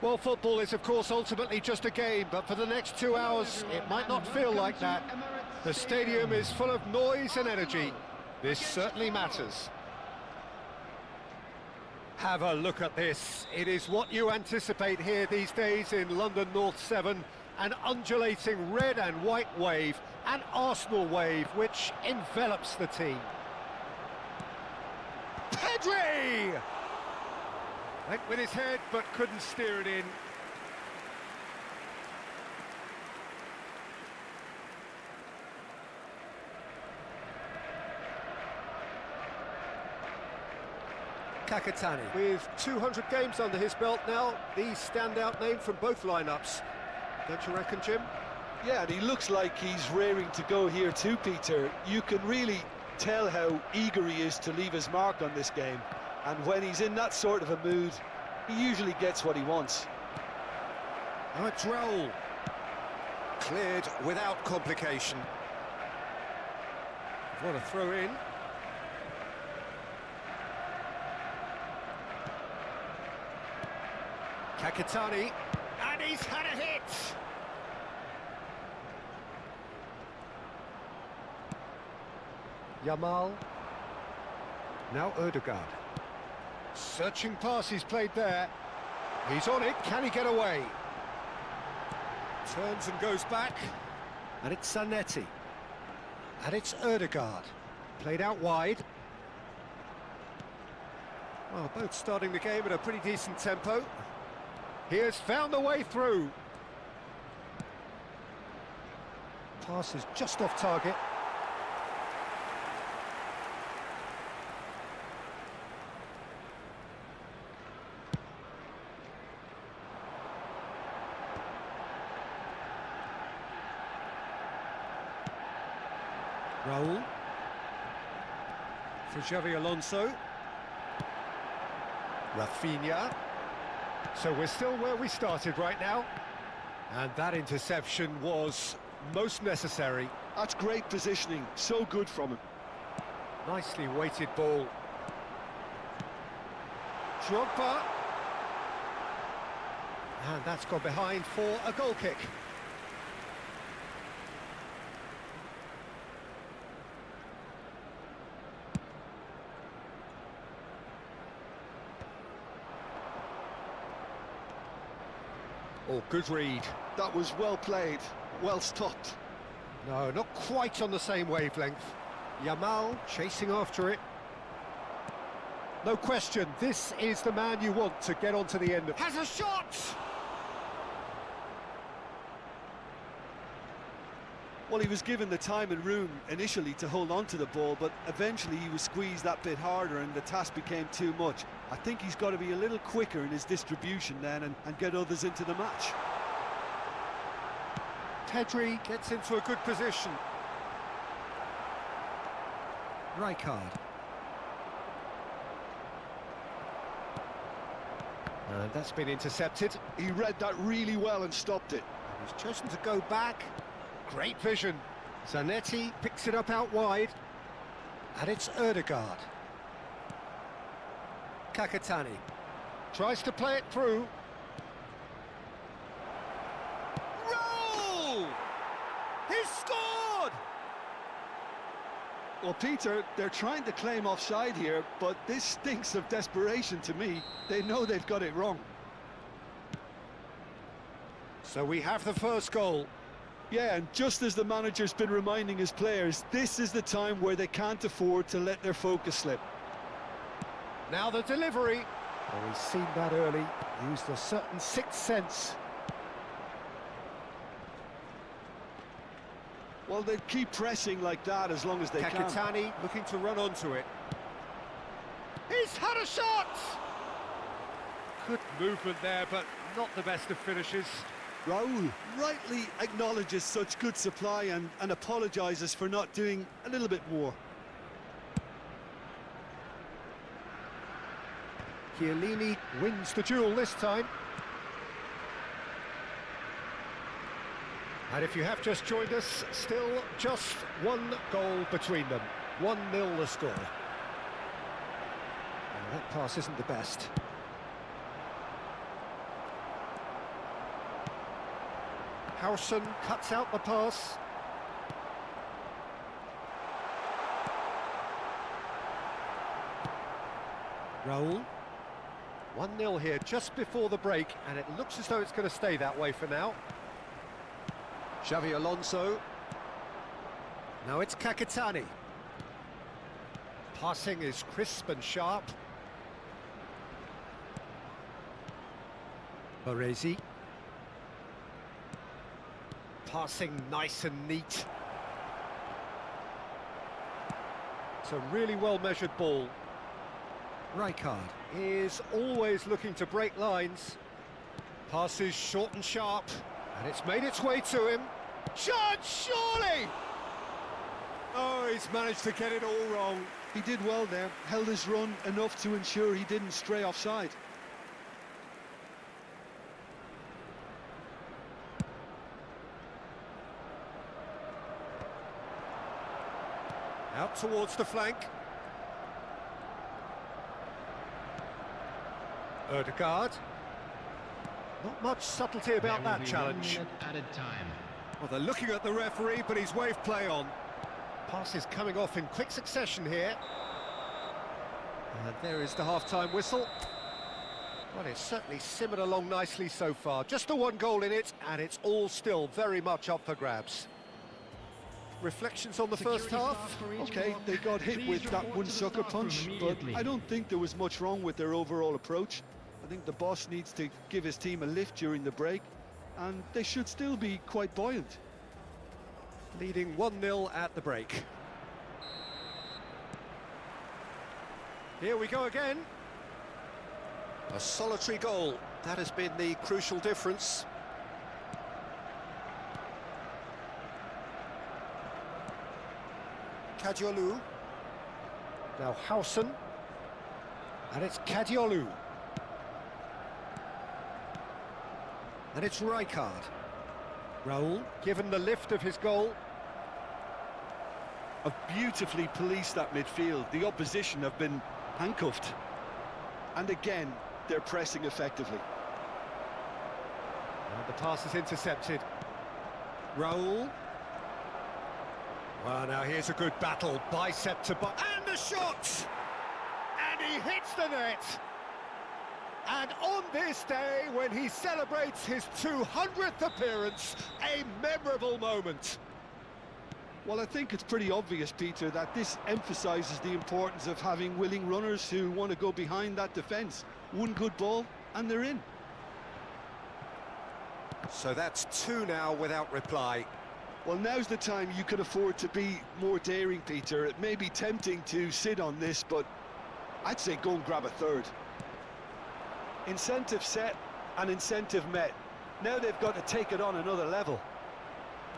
Well, football is, of course, ultimately just a game, but for the next 2 hours, it might not feel like that. The stadium is full of noise and energy. This certainly matters. Have a look at this. It is what you anticipate here these days in London North 7. An undulating red and white wave, an Arsenal wave, which envelops the team. Hadji! Went with his head, but couldn't steer it in. Kakatani. With 200 games under his belt now, the standout name from both lineups. Don't you reckon, Jim? Yeah, and he looks like he's raring to go here too, Peter. You can really tell how eager he is to leave his mark on this game. And when he's in that sort of a mood, he usually gets what he wants. Now it's Raul. Cleared without complication. What a throw in. Kakatani, and he's had a hit! Yamal. Now Ødegaard. Searching pass he's played there. He's on it, can he get away? Turns and goes back. And it's Zanetti. And it's Ødegaard. Played out wide. Well, both starting the game at a pretty decent tempo. He has found the way through. Pass is just off target. Raul. For Xavi Alonso. Rafinha. So we're still where we started right now. And that interception was most necessary. That's great positioning, so good from him. Nicely weighted ball. Drogba. And that's gone behind for a goal kick. Oh, good read. That was well played, well stopped. No, not quite on the same wavelength. Yamal chasing after it. No question, this is the man you want to get onto the end of. Has a shot! Well, he was given the time and room initially to hold on to the ball, but eventually he was squeezed that bit harder and the task became too much. I think he's got to be a little quicker in his distribution then and get others into the match. Hadji gets into a good position. Rijkaard. And that's been intercepted. He read that really well and stopped it. He's chosen to go back. Great vision. Zanetti picks it up out wide. And it's Ødegaard. Kakatani tries to play it through. Roll! He's scored! Well, Peter, they're trying to claim offside here, but this stinks of desperation to me. They know they've got it wrong. So we have the first goal. Yeah, and just as the manager's been reminding his players, this is the time where they can't afford to let their focus slip. Now the delivery. Well, he's seen that early, used a certain sixth sense. Well, they keep pressing like that as long as they can. Kakatani looking to run onto it. He's had a shot! Good movement there, but not the best of finishes. Raul rightly acknowledges such good supply and apologises for not doing a little bit more. Chiellini wins the duel this time. And if you have just joined us, still just one goal between them. 1-0 the score. And that pass isn't the best. Howson cuts out the pass. Raul. 1-0 here just before the break, and it looks as though it's going to stay that way for now. Xavi Alonso. Now it's Kakitani. Passing is crisp and sharp. Baresi. Passing nice and neat. It's a really well-measured ball. Rijkaard is always looking to break lines. Passes short and sharp, and it's made its way to him. Chance, surely! Oh, he's managed to get it all wrong. He did well there, held his run enough to ensure he didn't stray offside. Out towards the flank. Ødegaard. Not much subtlety about that challenge. Added time. Well, they're looking at the referee, but he's waved play on. Passes coming off in quick succession here. And there is the half-time whistle. Well, it's certainly simmered along nicely so far. Just the one goal in it, and it's all still very much up for grabs. Reflections on the first half? Okay, they got hit with that one sucker punch, but I don't think there was much wrong with their overall approach. I think the boss needs to give his team a lift during the break, and they should still be quite buoyant. Leading 1-0 at the break. Here we go again. A solitary goal. That has been the crucial difference. Kadiolu. Now Howson. And it's Kadiolu. And it's Rijkaard. Raul, given the lift of his goal. Have beautifully policed that midfield. The opposition have been handcuffed. And again, they're pressing effectively. And the pass is intercepted. Raul. Well, now here's a good battle, bicep to bicep, and the shot! And he hits the net! And on this day, when he celebrates his 200th appearance, a memorable moment. Well, I think it's pretty obvious, Peter, that this emphasises the importance of having willing runners who want to go behind that defence. One good ball, and they're in. So that's two now without reply. Well, now's the time you can afford to be more daring, Peter. It may be tempting to sit on this, but I'd say go and grab a third. Incentive set and incentive met. Now they've got to take it on another level.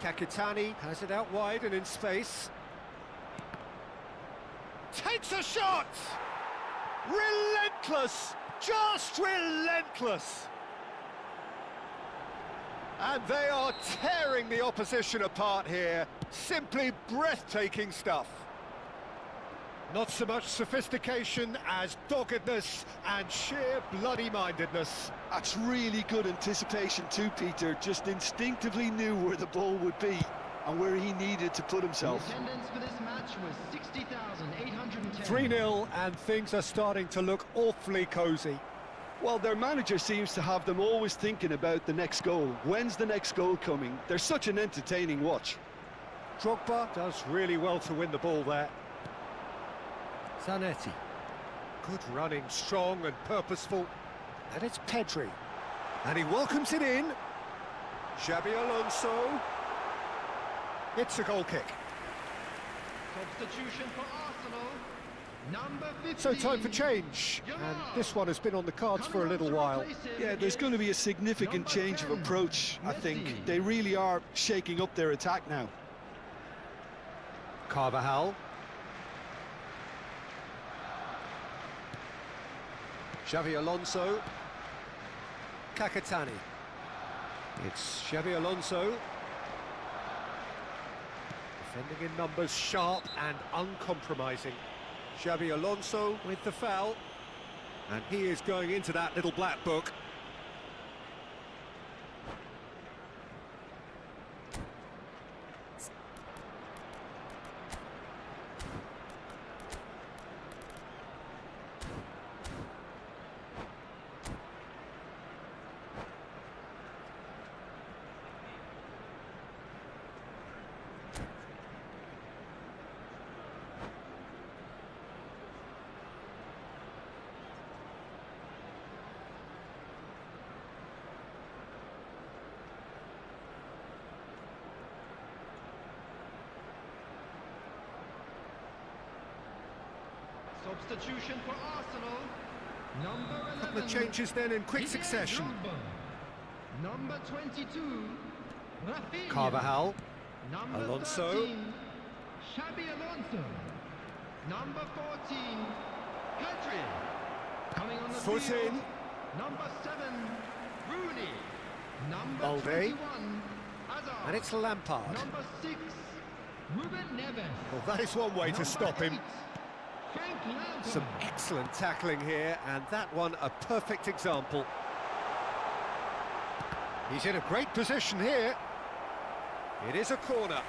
Kakitani has it out wide and in space. Takes a shot! Relentless! Just relentless! And they are tearing the opposition apart here. Simply breathtaking stuff. Not so much sophistication as doggedness and sheer bloody-mindedness. That's really good anticipation too, Peter. Just instinctively knew where the ball would be and where he needed to put himself. The attendance for this match was 60,810. 3-0, and things are starting to look awfully cosy. Well, their manager seems to have them always thinking about the next goal. When's the next goal coming? They're such an entertaining watch. Drogba does really well to win the ball there. Zanetti. Good running, strong and purposeful. And it's Pedri. And he welcomes it in. Xabi Alonso. It's a goal kick. Substitution for Arsenal. Number 15. So time for change. And this one has been on the cards for a little while. Yeah, there's going to be a significant change of approach, I think. They really are shaking up their attack now. Carvajal. Xavi Alonso. Kakitani. It's Xavi Alonso. Defending in numbers, sharp and uncompromising. Xabi Alonso with the foul. And he is going into that little black book. Substitution for Arsenal. Number 11. Couple of changes then in quick Didier succession. Drogba. Number 22. Rafinha. Carvajal. Number Alonso. 13. Xabi Alonso. Number 14. Hadji. Coming on the Foot field. in. Number 7. Rooney. Number Balde. 21. Hazard. And it's Lampard. Number 6. Ruben Neves. Well, that is one way to Number stop him. 8, Frank Lampard. Some excellent tackling here, and that one a perfect example. He's in a great position here. It is a corner.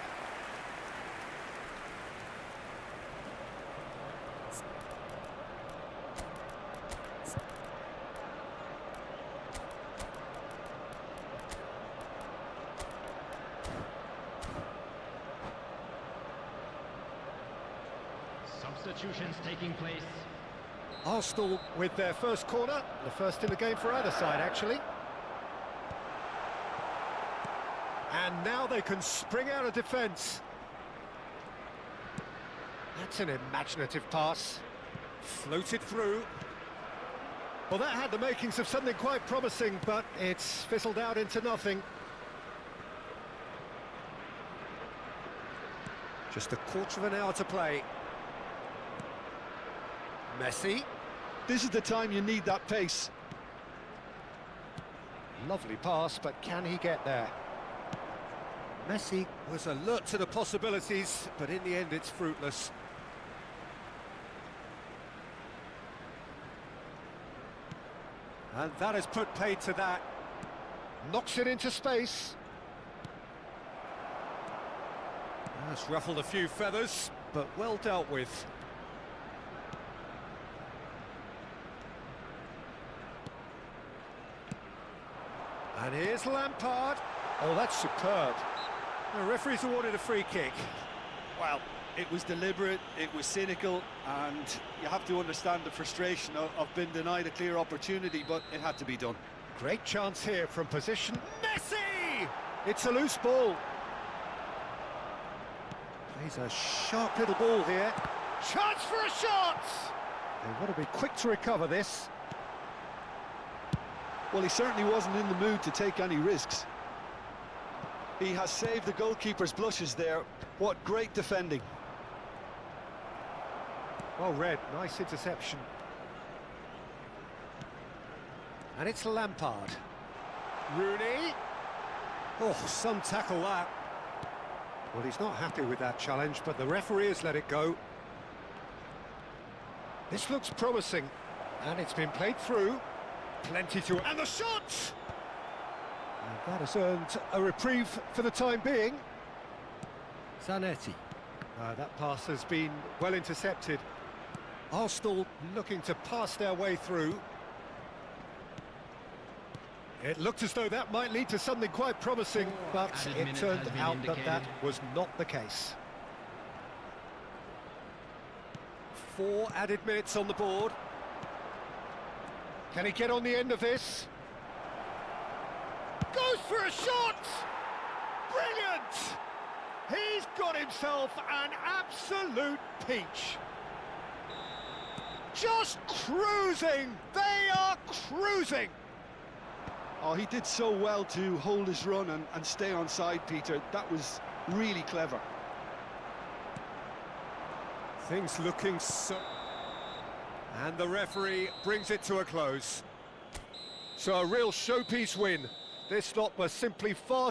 Substitutions taking place. Arsenal with their first corner, the first in the game for either side, actually. And now they can spring out of defence. That's an imaginative pass. Floated through. Well, that had the makings of something quite promising, but it's fizzled out into nothing. Just a quarter of an hour to play. Messi. This is the time you need that pace. Lovely pass, but can he get there? Messi was alert to the possibilities, but in the end it's fruitless. And that has put paid to that. Knocks it into space. That's ruffled a few feathers, but well dealt with. And here's Lampard. Oh, that's superb. The referee's awarded a free kick. Well, it was deliberate, it was cynical, and you have to understand the frustration of being denied a clear opportunity, but it had to be done. Great chance here from position. Messi! It's a loose ball. Plays a sharp little ball here. Chance for a shot! They want to be quick to recover this. Well, he certainly wasn't in the mood to take any risks. He has saved the goalkeeper's blushes there. What great defending. Well read, nice interception. And it's Lampard. Rooney. Oh, some tackle that. Well, he's not happy with that challenge, but the referee has let it go. This looks promising, and it's been played through. Plenty to... And the shot! And that has earned a reprieve for the time being. Zanetti. That pass has been well intercepted. Arsenal looking to pass their way through. It looked as though that might lead to something quite promising, but it turned out that that was not the case. 4 added minutes on the board. Can he get on the end of this? Goes for a shot! Brilliant! He's got himself an absolute peach. Just cruising! They are cruising! Oh, he did so well to hold his run and stay on side, Peter. That was really clever. Things looking so... And the referee brings it to a close. So a real showpiece win. This lot was simply far